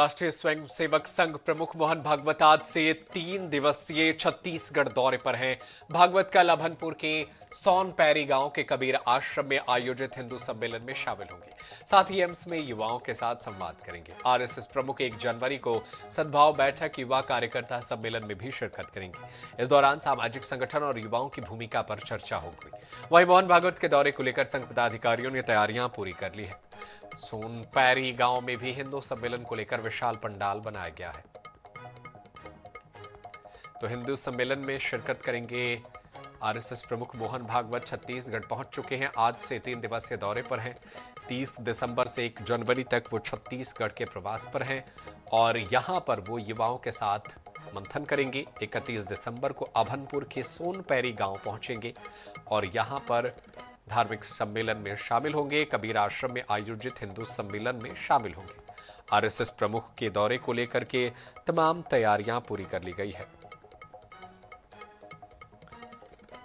राष्ट्रीय स्वयंसेवक संघ प्रमुख मोहन भागवत आज से 3 दिवसीय छत्तीसगढ़ दौरे पर हैं। भागवत कल अभनपुर के सोनपैरी गांव के कबीर आश्रम में आयोजित हिंदू सम्मेलन में शामिल होंगे। साथ ही एम्स में युवाओं के साथ संवाद करेंगे। आरएसएस प्रमुख 1 जनवरी को सद्भाव बैठक युवा कार्यकर्ता सम्मेलन में भी शिरकत करेंगे। इस दौरान सामाजिक संगठन और युवाओं की भूमिका पर चर्चा होगी। वहीं मोहन भागवत के दौरे को लेकर संघ पदाधिकारियों ने तैयारियां पूरी कर ली है। सोनपैरी गांव में भी हिंदू सम्मेलन को लेकर विशाल पंडाल बनाया गया है। तो हिंदू सम्मेलन में शिरकत करेंगे आरएसएस प्रमुख मोहन भागवत छत्तीसगढ़ पहुंच चुके हैं। आज से 3 दिवसीय दौरे पर हैं। 30 दिसंबर से 1 जनवरी तक वो छत्तीसगढ़ के प्रवास पर हैं और यहां पर वो युवाओं के साथ मंथन करेंगे। 31 दिसंबर को अभनपुर के सोनपैरी गांव पहुंचेंगे और यहां पर धार्मिक सम्मेलन में शामिल होंगे। कबीर आश्रम में आयोजित हिंदू सम्मेलन में शामिल होंगे। आरएसएस प्रमुख के दौरे को लेकर के तमाम तैयारियां पूरी कर ली गई है।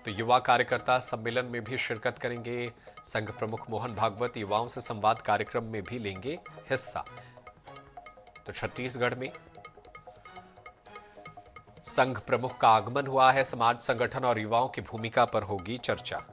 तो युवा कार्यकर्ता सम्मेलन में भी शिरकत करेंगे। संघ प्रमुख मोहन भागवत युवाओं से संवाद कार्यक्रम में भी लेंगे हिस्सा। तो छत्तीसगढ़ में संघ प्रमुख का आगमन हुआ है। समाज संगठन और युवाओं की भूमिका पर होगी चर्चा।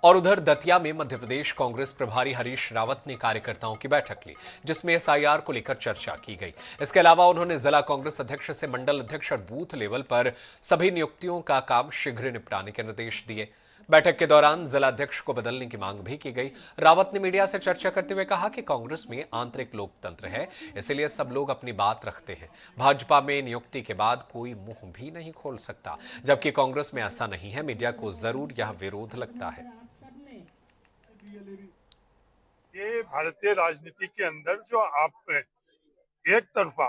और उधर दतिया में मध्य प्रदेश कांग्रेस प्रभारी हरीश रावत ने कार्यकर्ताओं की बैठक ली, जिसमें एसआईआर को लेकर चर्चा की गई। इसके अलावा उन्होंने जिला कांग्रेस अध्यक्ष से मंडल अध्यक्ष और बूथ लेवल पर सभी नियुक्तियों का काम शीघ्र निपटाने के निर्देश दिए। बैठक के दौरान जिला अध्यक्ष को बदलने की मांग भी की गई। रावत ने मीडिया से चर्चा करते हुए कहा कि कांग्रेस में आंतरिक लोकतंत्र है, इसलिए सब लोग अपनी बात रखते हैं। भाजपा में नियुक्ति के बाद कोई मुंह भी नहीं खोल सकता, जबकि कांग्रेस में ऐसा नहीं है। मीडिया को जरूर यह विरोध लगता है। ये भारतीय राजनीति के अंदर जो आप एक तरफा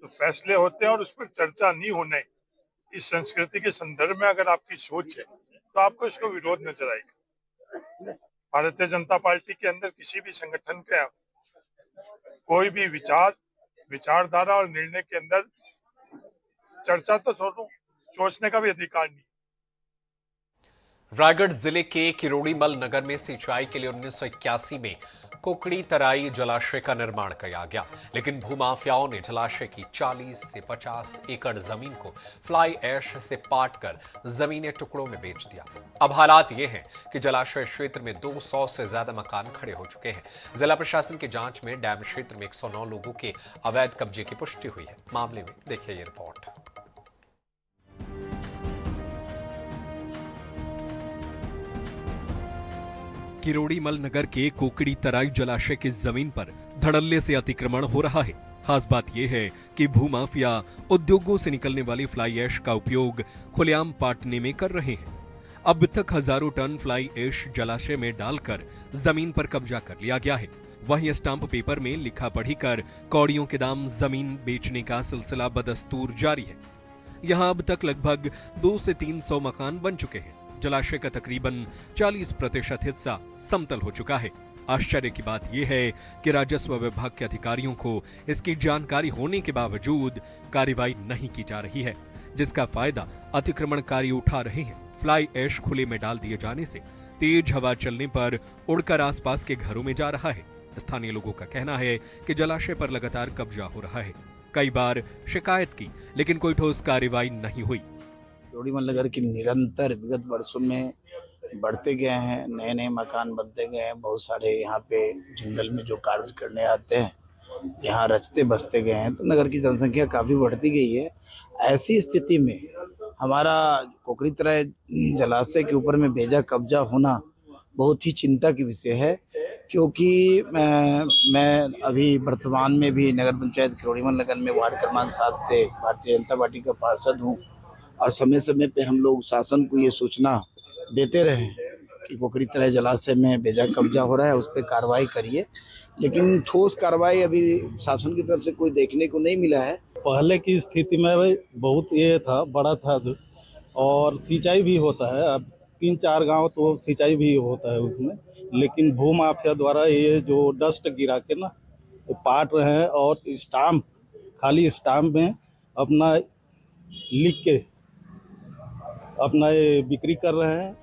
तो फैसले होते हैं और उस पर चर्चा नहीं होने, इस संस्कृति के संदर्भ में अगर आपकी सोच है तो आपको इसको विरोध नजर आएगा। भारतीय जनता पार्टी के अंदर किसी भी संगठन का कोई भी विचारधारा और निर्णय के अंदर चर्चा तो छोड़ो, सोचने का भी अधिकार नहीं। रायगढ़ जिले के किरोड़ीमल नगर में सिंचाई के लिए 1981 में कोकड़ी तराई जलाशय का निर्माण किया गया, लेकिन भूमाफियाओं ने जलाशय की 40 से 50 एकड़ जमीन को फ्लाई ऐश से पाटकर जमीनें टुकड़ों में बेच दिया। अब हालात ये हैं कि जलाशय क्षेत्र में 200 से ज्यादा मकान खड़े हो चुके हैं। जिला प्रशासन की जांच में डैम क्षेत्र में 109 लोगों के अवैध कब्जे की पुष्टि हुई है। मामले में देखिए ये रिपोर्ट। किरोड़ीमल नगर के कोकड़ी तराई जलाशय की जमीन पर धड़ल्ले से अतिक्रमण हो रहा है। खास बात यह है कि भूमाफिया उद्योगों से निकलने वाली फ्लाई ऐश का उपयोग खुलेआम पाटने में कर रहे हैं। अब तक हजारों टन फ्लाई ऐश जलाशय में डालकर जमीन पर कब्जा कर लिया गया है। वहीं स्टाम्प पेपर में लिखा पढ़ी कर कौड़ियों के दाम जमीन बेचने का सिलसिला बदस्तूर जारी है। यहाँ अब तक लगभग 200 से 300 मकान बन चुके हैं। जलाशय का तकरीबन 40% हिस्सा समतल हो चुका है। आश्चर्य की बात यह है कि राजस्व विभाग के अधिकारियों को इसकी जानकारी होने के बावजूद कार्रवाई नहीं की जा रही है, जिसका फायदा अतिक्रमणकारी उठा रहे हैं। फ्लाई ऐश खुले में डाल दिए जाने से तेज हवा चलने पर उड़कर आसपास के घरों में जा रहा है। स्थानीय लोगों का कहना है कि जलाशय पर लगातार कब्जा हो रहा है। कई बार शिकायत की, लेकिन कोई ठोस कार्रवाई नहीं हुई। किरोड़ीमल नगर की निरंतर विगत वर्षों में बढ़ते गए हैं, नए नए मकान बनते गए हैं। बहुत सारे यहाँ पे जिंदल में जो कार्य करने आते हैं, यहाँ रचते बसते गए हैं, तो नगर की जनसंख्या काफ़ी बढ़ती गई है। ऐसी स्थिति में हमारा कोकड़ी तराई जलाशय के ऊपर में बेजा कब्जा होना बहुत ही चिंता की विषय है, क्योंकि मैं अभी वर्तमान में भी नगर पंचायत किरोड़ीमल नगर में वार्ड क्रमांक 7 से भारतीय जनता पार्टी का पार्षद हूँ और समय समय पे हम लोग शासन को ये सूचना देते रहे कि कोकड़ी तराई जलाशय में बेजा कब्जा हो रहा है, उस पर कार्रवाई करिए, लेकिन ठोस कार्रवाई अभी शासन की तरफ से कोई देखने को नहीं मिला है। पहले की स्थिति में भाई बहुत ये था, बड़ा था और सिंचाई भी होता है। अब 3-4 गांव तो सिंचाई भी होता है उसमें, लेकिन भूमाफिया द्वारा ये जो डस्ट गिरा के ना पाट रहे हैं और स्टाम्प, खाली स्टाम्प में अपना लिख के अपना ये बिक्री कर रहे हैं।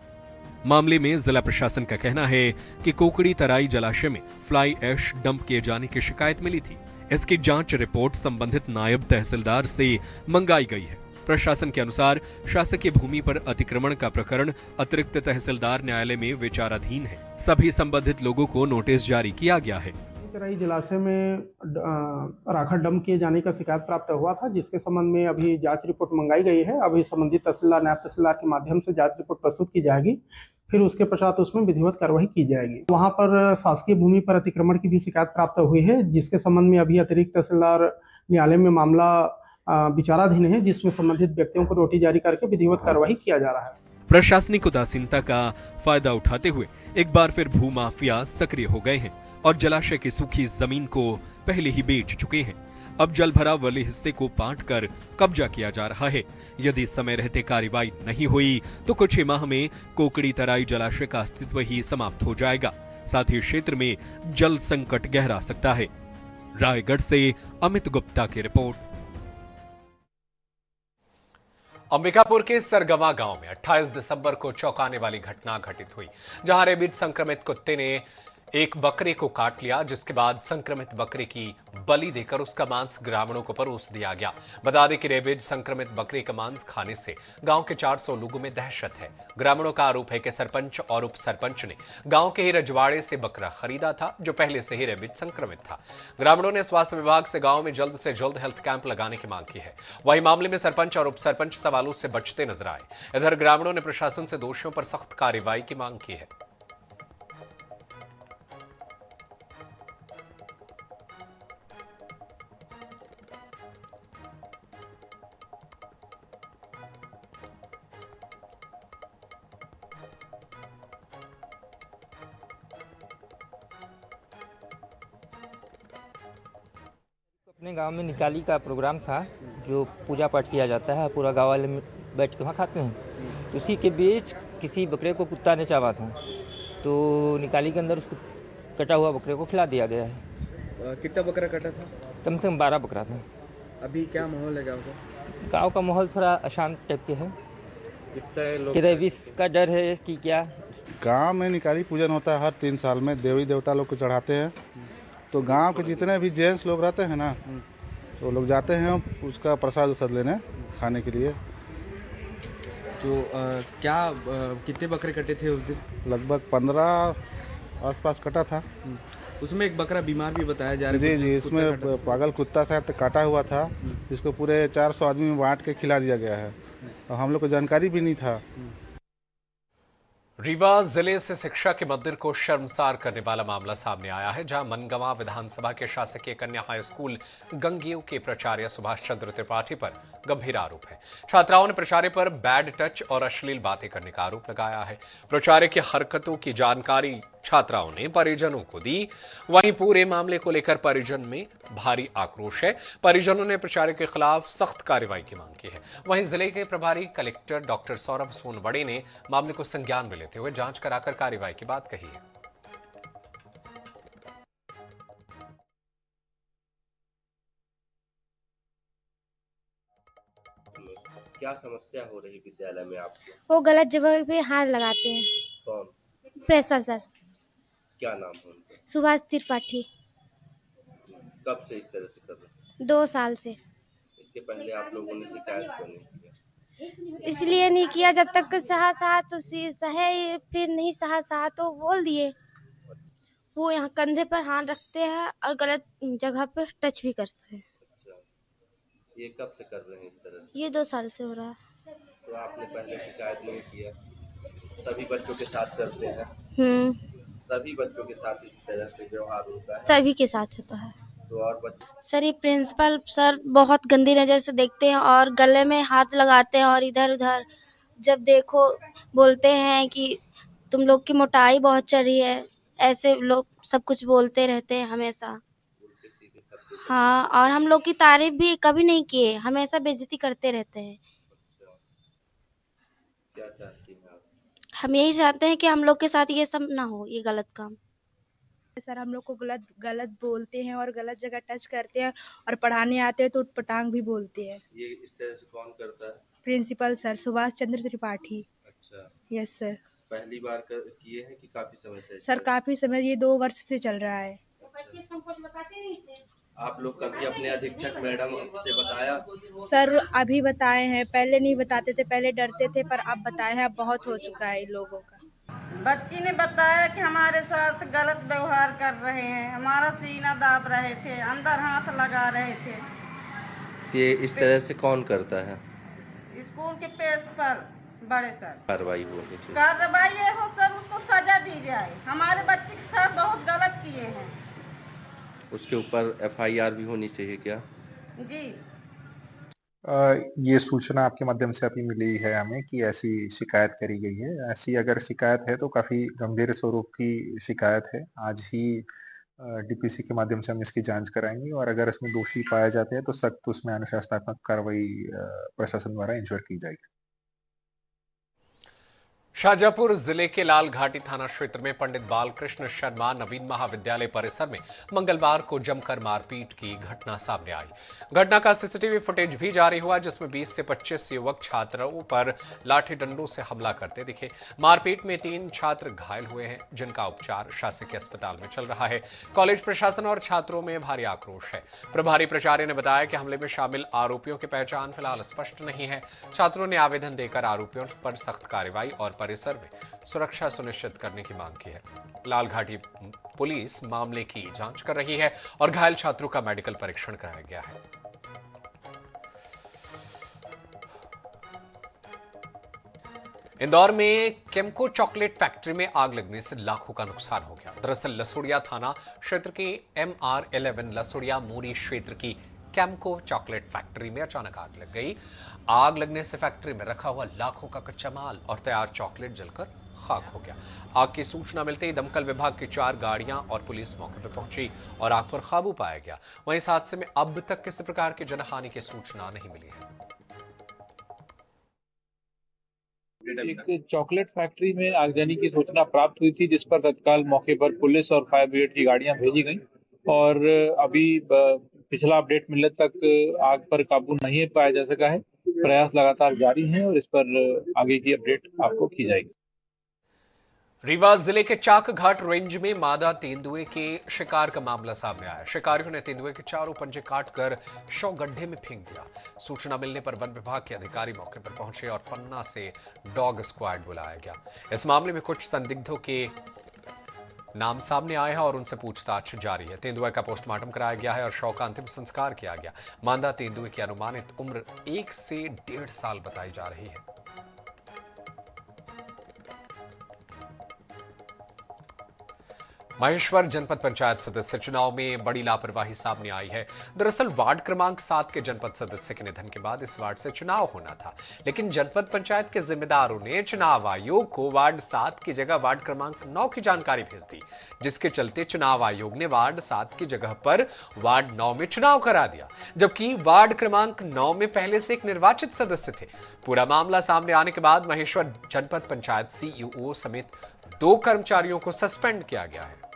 मामले में जिला प्रशासन का कहना है कि कोकड़ी तराई जलाशय में फ्लाई ऐश डंप किए जाने की शिकायत मिली थी। इसकी जांच रिपोर्ट संबंधित नायब तहसीलदार से मंगाई गई है। प्रशासन के अनुसार शासकीय भूमि पर अतिक्रमण का प्रकरण अतिरिक्त तहसीलदार न्यायालय में विचाराधीन है। सभी संबंधित लोगों को नोटिस जारी किया गया है। तराई जलाशय में राखा डंप किए जाने का शिकायत प्राप्त हुआ था, जिसके संबंध में अभी जांच रिपोर्ट मंगाई गई है। अभी संबंधित तहसीलदार नायब तहसीलदार के माध्यम से जांच रिपोर्ट प्रस्तुत की जाएगी, फिर उसके पश्चात उसमें विधिवत कार्रवाई की जाएगी। वहां पर शासकीय भूमि पर अतिक्रमण की भी शिकायत प्राप्त हुई है, जिसके संबंध में अभी अतिरिक्त तहसीलदार न्यायालय में मामला विचाराधीन है, जिसमें संबंधित व्यक्तियों को नोटिस जारी करके विधिवत कार्रवाई किया जा रहा है। प्रशासनिक उदासीनता का फायदा उठाते हुए एक बार फिर भूमाफिया सक्रिय हो गए हैं और जलाशय की सूखी जमीन को पहले ही बेच चुके हैं। अब जल भराव वाले हिस्से को पाट कर कब्जा किया जा रहा है। यदि समय रहते कार्रवाई नहीं हुई तो कुछ ही माह में कोकड़ी तराई जलाशय का अस्तित्व ही समाप्त हो जाएगा। साथ ही क्षेत्र में जल संकट गहरा सकता है। रायगढ़ से अमित गुप्ता की रिपोर्ट। अंबिकापुर के सरगवा गांव में 28 दिसंबर को चौंकाने वाली घटना घटित हुई, जहां रेबीज संक्रमित कुत्ते ने एक बकरे को काट लिया, जिसके बाद संक्रमित बकरे की बलि देकर उसका मांस ग्रामीणों को परोस दिया गया। बता दें कि रेबीज संक्रमित बकरे का मांस खाने से गांव के 400 लोगों में दहशत है। ग्रामीणों का आरोप है कि सरपंच और उप सरपंच ने गांव के ही रजवाड़े से बकरा खरीदा था, जो पहले से ही रेबीज संक्रमित था। ग्रामीणों ने स्वास्थ्य विभाग से गांव में जल्द से जल्द हेल्थ कैंप लगाने की मांग की है। वहीं मामले में सरपंच और उप सरपंच सवालों से बचते नजर आए। इधर ग्रामीणों ने प्रशासन से दोषियों पर सख्त कार्रवाई की मांग की है। अपने गांव में निकाली का प्रोग्राम था, जो पूजा पाठ किया जाता है, पूरा गांव वाले बैठ के वहाँ खाते हैं। तो उसी के बीच किसी बकरे को कुत्ता ने चावा था, तो निकाली के अंदर उसको कटा हुआ बकरे को खिला दिया गया है। कितना बकरा कटा था? कम से कम 12 बकरा था। अभी क्या माहौल है गाँव का? गाँव का माहौल थोड़ा अशांत टाइप के है। कितने लोग? कि रेबीज का डर है कि क्या। गांव में निकाली पूजन होता है हर 3 साल में, देवी देवता लोग को चढ़ाते हैं। तो गांव के जितने भी जेंट्स लोग रहते हैं ना, तो लोग जाते हैं उसका प्रसाद उसाद लेने खाने के लिए। तो कितने बकरे कटे थे उस दिन? लगभग 15 आसपास कटा था। उसमें एक बकरा बीमार भी बताया जा रहा है। जी, इसमें पागल कुत्ता शायद काटा हुआ था, जिसको पूरे 400 आदमी में बांट के खिला दिया गया है। तो हम लोग को जानकारी भी नहीं था। रीवा जिले से शिक्षा के मंदिर को शर्मसार करने वाला मामला सामने आया है, जहां मनगवा विधानसभा के शासकीय कन्या हाई स्कूल गंगेऊ के प्राचार्य सुभाष चंद्र त्रिपाठी पर गंभीर आरोप है। छात्राओं ने प्राचार्य पर बैड टच और अश्लील बातें करने का आरोप लगाया है। प्राचार्य की हरकतों की जानकारी छात्राओं ने परिजनों को दी। वहीं पूरे मामले को लेकर परिजन में भारी आक्रोश है। परिजनों ने प्राचार्य के खिलाफ सख्त कार्रवाई की मांग की है। वहीं जिले के प्रभारी कलेक्टर डॉक्टर सौरभ सोनवड़े ने मामले को संज्ञान में लेते हुए जांच कराकर कार्रवाई की बात कही है। क्या समस्या हो रही विद्यालय में आपको? वो गलत जगह पे हाथ लगाते हैं। कौन? Principal sir. क्या नाम है उनका? सुभाष त्रिपाठी। कब से इस तरह से कर रहे हैं? 2 साल से। इसके पहले आप लोगों ने शिकायत क्यों नहीं किया? इसलिए नहीं किया, जब तक सहा तो सहे, फिर नहीं सहा तो बोल दिए। वो यहाँ कंधे पर हाथ रखते हैं और गलत जगह पर टच भी करते हैं। अच्छा, ये कब से कर रहे हैं इस तरह से? ये 2 साल से हो रहा है। तो आपने पहले शिकायत नहीं किया? सभी बच्चों के साथ करते हैं? सभी बच्चों के साथ इस तरह से व्यवहार होता है? सभी के साथ होता है। तो और बच्चे? सर, ये प्रिंसिपल सर बहुत गंदी नज़र से देखते हैं और गले में हाथ लगाते हैं और इधर उधर जब देखो बोलते हैं कि तुम लोग की मोटाई बहुत चढ़ रही है। ऐसे लोग सब कुछ बोलते रहते हैं हमेशा। उल्टे सीधे सब कुछ? हाँ, और हम लोग की तारीफ भी कभी नहीं किए, हमेशा बेइज्जती करते रहते हैं। अच्छा, क्या चाहती हैं आप? हम यही चाहते हैं कि हम लोग के साथ ये सब ना हो, ये गलत काम। सर, हम लोग को गलत बोलते हैं और गलत जगह टच करते हैं, और पढ़ाने आते हैं तो उटपटांग भी बोलते हैं। ये इस तरह से कौन करता है? Principal sir Subhash Chandra Tripathi. अच्छा, यस सर। पहली बार किए हैं कि काफी समय से? सर काफी समय, ये 2 वर्ष से चल रहा है। आप लोग कभी अपने अधीक्षक मैडम से बताया? सर अभी बताए हैं, पहले नहीं बताते थे, पहले डरते थे, पर अब बताए हैं। अब बहुत हो चुका है इन लोगों का। बच्ची ने बताया कि हमारे साथ गलत व्यवहार कर रहे हैं, हमारा सीना दाब रहे थे, अंदर हाथ लगा रहे थे। ये इस तरह से कौन करता है? स्कूल के पेश पर बड़े सर कार्रवाई होनी चाहिए। कार्रवाई ये हो सर, उसको सजा दी जाए। हमारे बच्चे के साथ बहुत गलत किए हैं। उसके ऊपर FIR भी होनी चाहिए क्या? जी। ये सूचना आपके माध्यम से अभी मिली है हमें कि ऐसी शिकायत करी गई है। ऐसी अगर शिकायत है तो काफ़ी गंभीर स्वरूप की शिकायत है। आज ही DPC के माध्यम से हम इसकी जांच कराएंगे और अगर इसमें दोषी पाए जाते हैं तो सख्त उसमें अनुशासनात्मक कार्रवाई प्रशासन द्वारा इंश्योर की जाएगी। शाजापुर जिले के लाल घाटी थाना क्षेत्र में पंडित बालकृष्ण शर्मा नवीन महाविद्यालय परिसर में मंगलवार को जमकर मारपीट की घटना सामने आई। घटना का CCTV फुटेज भी जारी हुआ, जिसमें 20 से 25 युवक छात्रों पर लाठी डंडों से हमला करते दिखे। मारपीट में 3 छात्र घायल हुए हैं, जिनका उपचार शासकीय अस्पताल में चल रहा है। कॉलेज प्रशासन और छात्रों में भारी आक्रोश है। प्रभारी प्राचार्य ने बताया कि हमले में शामिल आरोपियों की पहचान फिलहाल स्पष्ट नहीं है। छात्रों ने आवेदन देकर आरोपियों पर सख्त कार्रवाई और परिसर में सुरक्षा सुनिश्चित करने की मांग की है। लाल घाटी पुलिस मामले की जांच कर रही है और घायल छात्रों का मेडिकल परीक्षण कराया गया है। इंदौर में केम्को चॉकलेट फैक्ट्री में आग लगने से लाखों का नुकसान हो गया। दरअसल लसुड़िया थाना क्षेत्र के MR11 लसुड़िया मोरी क्षेत्र की केम्को चॉकलेट फैक्ट्री में अचानक आग लग गई। आग लगने से फैक्ट्री में रखा हुआ लाखों का कच्चा माल और तैयार चॉकलेट जलकर खाक हो गया। आग की सूचना मिलते ही दमकल विभाग की 4 गाड़ियां और पुलिस मौके पर पहुंची और आग पर काबू पाया गया। वहीं इस हादसे में अब तक किसी प्रकार की जनहानि की सूचना नहीं मिली है। एक चॉकलेट फैक्ट्री में आगजनी की सूचना प्राप्त हुई थी, जिस पर तत्काल मौके पर पुलिस और फायर ब्रिगेड की गाड़ियां भेजी गई और अभी पिछला अपडेट मिलने तक आग पर काबू नहीं पाया जा सका है। प्रयास लगातार जारी हैं और इस पर आगे की अपडेट आपको की जाएगी। रीवा जिले के चाक घाट रेंज में मादा तेंदुए के शिकार का मामला सामने आया। शिकारियों ने तेंदुए के चारों पंजे काटकर शव गड्ढे में फेंक दिया। सूचना मिलने पर वन विभाग के अधिकारी मौके पर पहुंचे और पन्ना से डॉग स्क्वाड बुलाया गया। इस मामले में कुछ संदिग्धों के नाम सामने आए हैं और उनसे पूछताछ जारी है। तेंदुए का पोस्टमार्टम कराया गया है और शव का अंतिम संस्कार किया गया। मादा तेंदुए की अनुमानित उम्र 1 से 1.5 साल बताई जा रही है। महेश्वर जनपद पंचायत सदस्य चुनाव में बड़ी लापरवाही सामने आई है। दरअसल वार्ड क्रमांक 7 के जनपद सदस्य के निधन के बाद इस वार्ड से चुनाव होना था, लेकिन जनपद पंचायत के जिम्मेदारों ने चुनाव आयोग को वार्ड 7 की जगह वार्ड क्रमांक 9 की जानकारी भेज दी, जिसके चलते चुनाव आयोग ने वार्ड 7 की जगह पर वार्ड 9 में चुनाव करा दिया, जबकि वार्ड क्रमांक 9 में पहले से एक निर्वाचित सदस्य थे। पूरा मामला सामने आने के बाद महेश्वर जनपद पंचायत CEO समेत 2 कर्मचारियों को सस्पेंड किया गया है।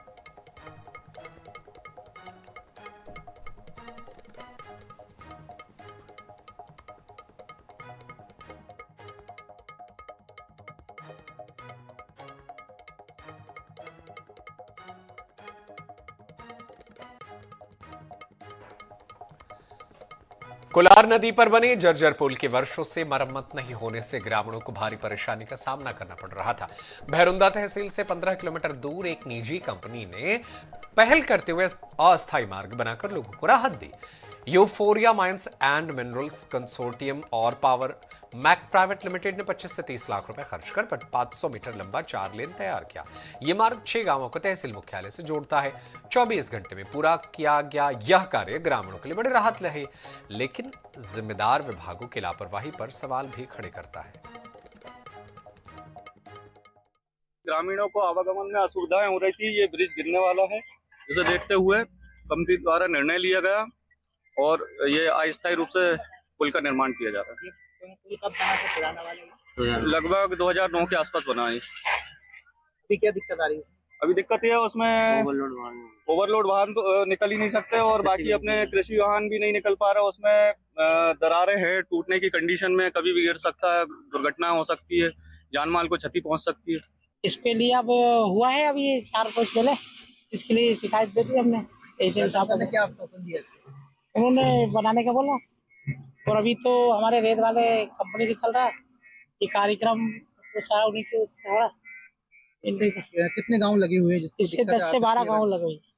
कोलार नदी पर बने जर्जर पुल के वर्षों से मरम्मत नहीं होने से ग्रामीणों को भारी परेशानी का सामना करना पड़ रहा था। भैरुंदा तहसील से 15 किलोमीटर दूर एक निजी कंपनी ने पहल करते हुए अस्थायी मार्ग बनाकर लोगों को राहत दी। Euphoria Mines and Minerals Consortium और पावर मैक प्राइवेट लिमिटेड ने 25 से 30 लाख रुपए खर्च कर 500 मीटर लंबा 4 लेन तैयार किया। यह मार्ग 6 गांवों को तहसील मुख्यालय से जोड़ता है। 24 घंटे में पूरा किया गया यह कार्य ग्रामीणों के लिए बड़ी राहत रही, लेकिन जिम्मेदार विभागों की लापरवाही पर सवाल भी खड़े करता है। ग्रामीणों को आवागमन में असुविधाएं हो रही थी। ये ब्रिज गिरने वाला है, जिसे देखते हुए कंपनी द्वारा निर्णय लिया गया और ये अस्थायी रूप से पुल का निर्माण किया जा रहा है। पुल कब बना था? पुराना वाला लगभग 2009 के आसपास बना है। अभी क्या दिक्कत आ रही है? अभी दिक्कत ये है, उसमें ओवरलोड वाहन तो निकल ही नहीं सकते और बाकी अपने कृषि वाहन भी नहीं निकल पा रहा। उसमें दरारें हैं, टूटने की कंडीशन में कभी भी गिर सकता है, दुर्घटना हो सकती है, जान माल को क्षति पहुंच सकती है। इसके लिए अब हुआ है अभी 4 रोज पहले, इसके लिए शिकायत दे दी हमने एजेंट साहब ने। क्या आश्वासन दिया? उन्होंने बनाने का बोला, और अभी तो हमारे रेत वाले कंपनी से चल रहा है ये कार्यक्रम, तो सारा उन्हीं के उससे हो रहा है। इससे कितने गांव लगे हुए हैं? इससे 10 से 12 गाँव लगे हुए हैं।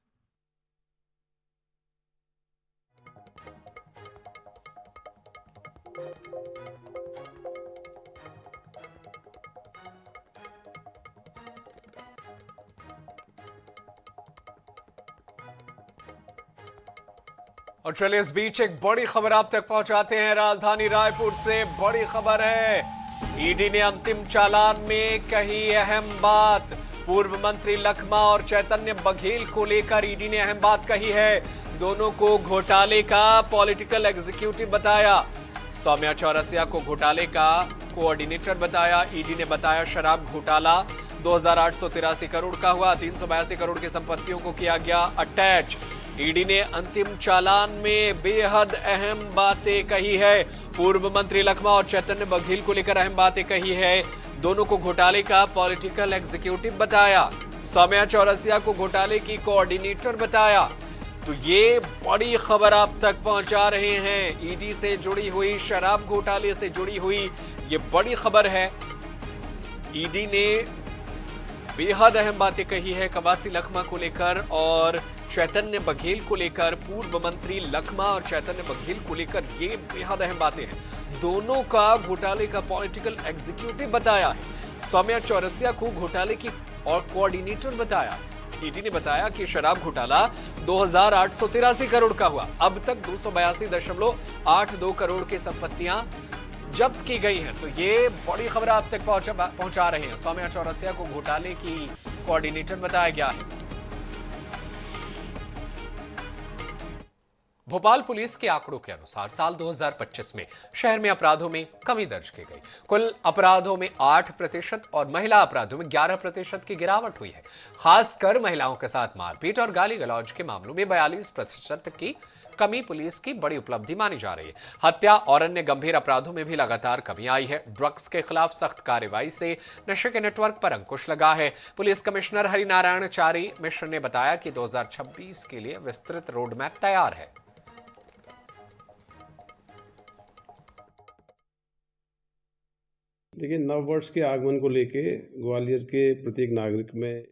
और चलिए इस बीच एक बड़ी खबर आप तक पहुंचाते हैं। राजधानी रायपुर से बड़ी खबर है, ईडी ने अंतिम चालान में कही अहम बात। पूर्व मंत्री लखमा और चैतन्य बघेल को लेकर ईडी ने अहम बात कही है। दोनों को घोटाले का पॉलिटिकल एग्जीक्यूटिव बताया। सौम्या चौरसिया को घोटाले का कोऑर्डिनेटर बताया। ईडी ने बताया शराब घोटाला 2883 करोड़ का हुआ, 382 करोड़ की संपत्तियों को किया गया अटैच। ईडी ने अंतिम चालान में बेहद अहम बातें कही है। पूर्व मंत्री लखमा और चैतन्य बघेल को लेकर अहम बातें कही है। दोनों को घोटाले का पॉलिटिकल एग्जीक्यूटिव बताया। सौम्या चौरसिया को घोटाले की कोऑर्डिनेटर बताया। तो ये बड़ी खबर आप तक पहुंचा रहे हैं। ईडी से जुड़ी हुई, शराब घोटाले से जुड़ी हुई ये बड़ी खबर है। ईडी ने बेहद अहम बातें कही है कवासी लखमा को लेकर और चैतन्य बघेल को लेकर। पूर्व मंत्री लखमा और चैतन्य बघेल को लेकर ये बेहद अहम बातें हैं। दोनों का घोटाले का पॉलिटिकल एग्जीक्यूटिव बताया है। सौम्या चौरसिया को घोटाले की और कोऑर्डिनेटर बताया। ईडी ने बताया कि शराब घोटाला 2883 करोड़ का हुआ। अब तक 282.82 करोड़ की संपत्तियां जब्त की गई हैं। तो ये बड़ी खबर आप तक पहुंचा रहे हैं। सौम्या चौरसिया को घोटाले की कोऑर्डिनेटर बताया गया है। भोपाल पुलिस के आंकड़ों के अनुसार साल 2025 में शहर में अपराधों में कमी दर्ज की गई। कुल अपराधों में 8% और महिला अपराधों में 11% की गिरावट हुई है। खासकर महिलाओं के साथ मारपीट और गाली गलौज के मामलों में 42% की कमी पुलिस की बड़ी उपलब्धि मानी जा रही है। हत्या और अन्य गंभीर अपराधों में भी लगातार कमी आई है। ड्रग्स के खिलाफ सख्त कार्रवाई से नशे के नेटवर्क पर अंकुश लगा है। पुलिस कमिश्नर हरिनारायण चारी मिश्र ने बताया कि 2026 के लिए विस्तृत रोड मैप तैयार है। देखिए, नव वर्ष के आगमन को लेके ग्वालियर के प्रत्येक नागरिक में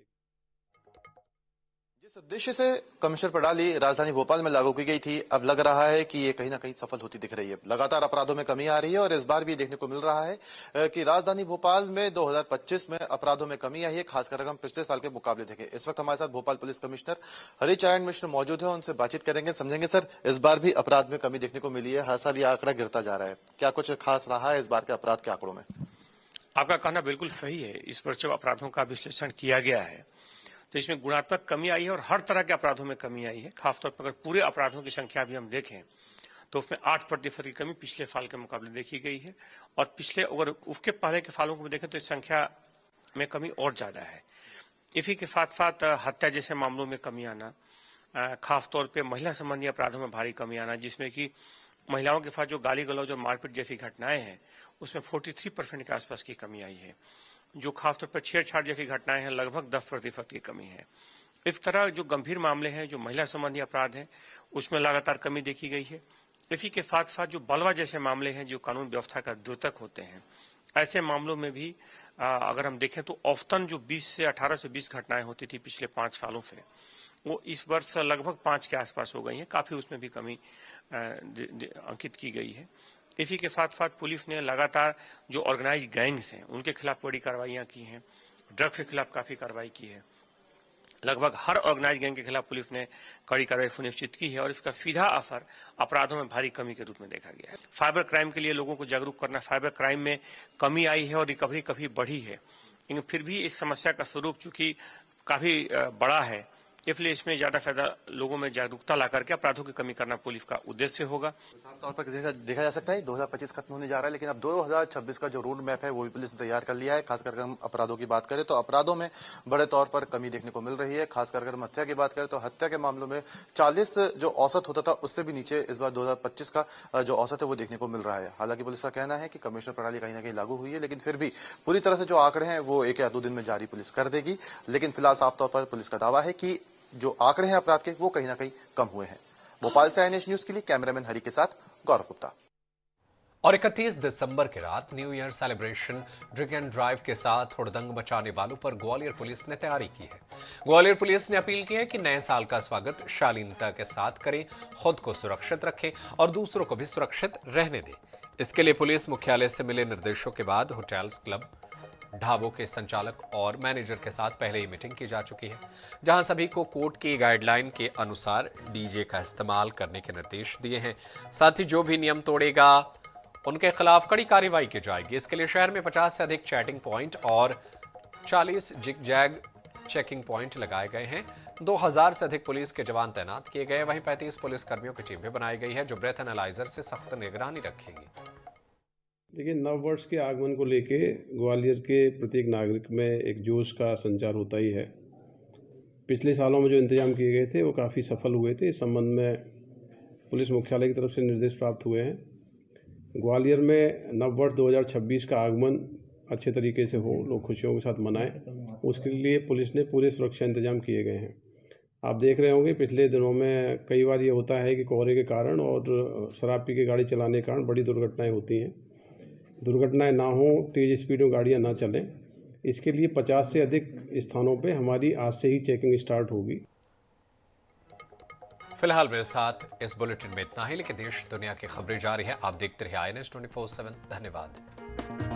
जिस उद्देश्य से कमिश्नर प्रणाली राजधानी भोपाल में लागू की गई थी, अब लग रहा है कि ये कहीं ना कहीं सफल होती दिख रही है। लगातार अपराधों में कमी आ रही है और इस बार भी देखने को मिल रहा है कि राजधानी भोपाल में 2025 में अपराधों में कमी आई है, खासकर अगर हम पिछले साल के मुकाबले देखें। इस वक्त हमारे साथ भोपाल पुलिस कमिश्नर हरिनारायण मिश्र मौजूद है, उनसे बातचीत करेंगे, समझेंगे। सर, इस बार भी अपराध में कमी देखने को मिली है, हर साल ये आंकड़ा गिरता जा रहा है, क्या कुछ खास रहा है इस बार के अपराध के आंकड़ों में? आपका कहना बिल्कुल सही है। इस वर्ष जब अपराधों का विश्लेषण किया गया है तो इसमें गुणात्मक कमी आई है और हर तरह के अपराधों में कमी आई है। खासतौर पर अगर पूरे अपराधों की संख्या भी हम देखें तो उसमें 8% की कमी पिछले साल के मुकाबले देखी गई है। और पिछले अगर उसके पहले के सालों को भी देखें तो इस संख्या में कमी और ज्यादा है। इसी के साथ साथ हत्या जैसे मामलों में कमी आना, खासतौर पर महिला संबंधी अपराधों में भारी कमी आना, जिसमें कि महिलाओं के साथ जो गाली गलौज और मारपीट जैसी घटनाएं हैं उसमें 43% के आसपास की कमी आई है। जो खासतौर पर छेड़छाड़ जैसी घटनाएं हैं लगभग 10% की कमी है। इस तरह जो गंभीर मामले हैं, जो महिला संबंधी अपराध हैं, उसमें लगातार कमी देखी गई है। इसी के साथ साथ जो बलवा जैसे मामले हैं, जो कानून व्यवस्था का द्योतक होते हैं, ऐसे मामलों में भी अगर हम देखें तो औसतन जो 18 से 20 घटनाएं होती थी पिछले 5 सालों से, वो इस वर्ष लगभग 5 के आसपास हो गई है। काफी उसमें भी कमी अंकित की गई है। इसी के साथ साथ पुलिस ने लगातार जो ऑर्गेनाइज गैंग्स हैं उनके खिलाफ बड़ी कार्रवाइयां की हैं। ड्रग्स के खिलाफ काफी कार्रवाई की है। लगभग हर ऑर्गेनाइज गैंग के खिलाफ पुलिस ने कड़ी कार्रवाई सुनिश्चित की है और इसका सीधा असर अपराधों में भारी कमी के रूप में देखा गया है। साइबर क्राइम के लिए लोगों को जागरूक करना, साइबर क्राइम में कमी आई है और रिकवरी काफी बढ़ी है। लेकिन फिर भी इस समस्या का स्वरूप चूंकि काफी बड़ा है इसलिए इसमें ज्यादा फायदा लोगों में जागरूकता ला करके अपराधों की कमी करना पुलिस का उद्देश्य होगा। साफ तौर पर देखा जा सकता है 2025 खत्म होने जा रहा है, लेकिन अब 2026 का जो रोड मैप है वो भी पुलिस ने तैयार कर लिया है। खासकर हम अपराधों की बात करें तो अपराधों में बड़े तौर पर कमी देखने को मिल रही है। खासकर अगर हम हत्या की बात करें तो हत्या के मामलों में 40 जो औसत होता था उससे भी नीचे इस बार 2025 का जो औसत है वो देखने को मिल रहा है। हालांकि पुलिस का कहना है कि कमिश्नर प्रणाली कहीं ना कहीं लागू हुई है, लेकिन फिर भी पूरी तरह से जो आंकड़े हैं वो 1 या 2 दिन में जारी पुलिस कर देगी। लेकिन फिलहाल साफ तौर पर पुलिस का दावा है कि जो आंकड़े हैं अपराध के वो कहीं ना कहीं कम हुए हैं। भोपाल से INH न्यूज के लिए कैमरामैन हरि के साथ गौरव गुप्ता। और 31 दिसंबर की रात new year celebration drink and drive के साथ हुड़दंग मचाने वालों पर ग्वालियर पुलिस ने तैयारी की है। ग्वालियर पुलिस ने अपील की है कि नए साल का स्वागत शालीनता के साथ करें, खुद को सुरक्षित रखें और दूसरों को भी सुरक्षित रहने दें। इसके लिए पुलिस मुख्यालय से मिले निर्देशों के बाद होटल्स, क्लब, ढाबों के संचालक और मैनेजर के साथ पहले ही मीटिंग की जा चुकी है, जहां सभी को कोर्ट की गाइडलाइन के अनुसार डीजे का इस्तेमाल करने के निर्देश दिए हैं। साथ ही जो भी नियम तोड़ेगा उनके खिलाफ कड़ी कार्रवाई की जाएगी। इसके लिए शहर में 50 से अधिक चैटिंग पॉइंट और 40 जिग जैग चेकिंग पॉइंट लगाए गए हैं। 2000 से अधिक पुलिस के जवान तैनात किए गए। वहीं 35 पुलिस कर्मियों की टीम भी बनाई गई है जो ब्रेथ एनालाइजर से सख्त निगरानी रखेगी। देखिए, नव वर्ष के आगमन को लेके ग्वालियर के प्रत्येक नागरिक में एक जोश का संचार होता ही है। पिछले सालों में जो इंतजाम किए गए थे वो काफ़ी सफल हुए थे। इस संबंध में पुलिस मुख्यालय की तरफ से निर्देश प्राप्त हुए हैं। ग्वालियर में नव वर्ष 2026 का आगमन अच्छे तरीके से हो, लोग खुशियों के साथ मनाएं, उसके लिए पुलिस ने पूरे सुरक्षा इंतजाम किए गए हैं। आप देख रहे होंगे पिछले दिनों में कई बार ये होता है कि कोहरे के कारण और शराब पी के गाड़ी चलाने के कारण बड़ी दुर्घटनाएं होती हैं। दुर्घटनाएं ना हो, तेज़ स्पीड में गाड़ियां ना चलें, इसके लिए 50 से अधिक स्थानों पे हमारी आज से ही चेकिंग स्टार्ट होगी। फिलहाल मेरे साथ इस बुलेटिन में इतना ही, लेकिन देश दुनिया की खबरें जारी है। आप देखते रहिए INH 24/7। धन्यवाद।